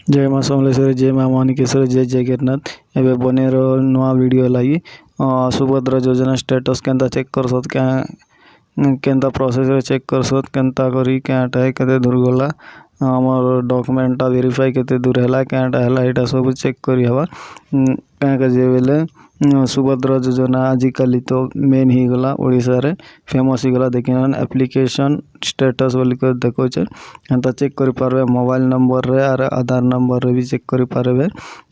जय माँ समलेश्वरी, जय माँ माणिकेश्वरी, जय जगन्नाथ। एबे बनेर नुआ वीडियो लगी सुभद्रा योजना स्टेटस केनता चेक करसत, केनता प्रोसेस रे चेक करसत, केनता करी केटा है केते दूर गला हमर डॉक्यूमेंट वेरीफाई केते दूर हैला केटा हैला एटा सब चेक करी हवा। क्या जे बेले सुभद्रा योजना आजिकल तो मेन ही गला ओडिसा रे फेमस ही गला। देखिन एप्लीकेशन स्टेटस बोली कर देखो छे एंता चेक करि पारबे। मोबाइल नंबर रे और आधार नंबर रे भी चेक करि पारबे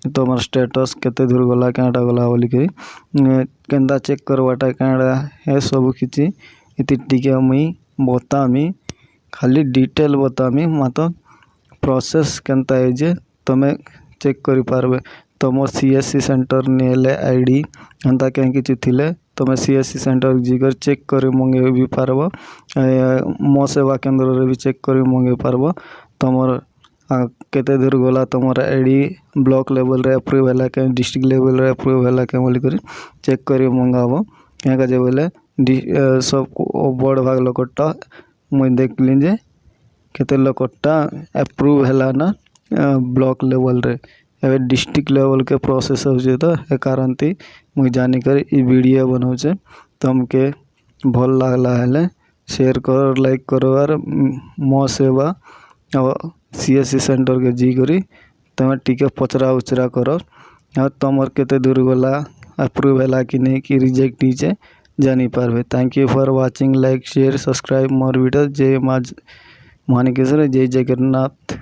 तो हमर स्टेटस केते दूर गला केटा गला बोली करी केनता चेक करवाटा केड़ा है सब किछि इति टिके मुई बतामी, खाली डिटेल बतामी मातो प्रोसेस केनता है जे तमे चेक करि पारबे। तुम सीएससी सेंटर नेले आईडी एंता क्या किछि थिले तुम सीएससी सेंटर जीकर चेक करि मंगे भी पारबो। मो सेवा केंद्र रे भी चेक करि मंगे पारबो। तुमर केते दूर गला तुमर आईडी ब्लॉक लेवल रे अप्रूव हैला के डिस्ट्रिक्ट लेवल रे अप्रूव हैला के बोली करी चेक करि मंगाबो। क्या का जे बोले सब बड़ भाग लोकटा मुई देखली जे केते लोकटा अप्रूव हैला ना ब्लॉक लेवल रे। एबे डिस्ट्रिक्ट लेवल के प्रोसेस हो जे तो ए कारण ती मुई जानी कर ई वीडियो बनाउ छे। तुमके भल लागला हेले शेयर कर, लाइक करो और मो सेवा और सीएससी सेंटर के जी करी तमे टिके पचरा उचरा करो और तुमर केते दूर गला अप्रूव हैला कि नहीं कि रिजेक्ट नीचे जानी पारबे। Thank you for watching, like share subscribe more video. जय माँ माणिकेश्वरी, जय जगन्नाथ।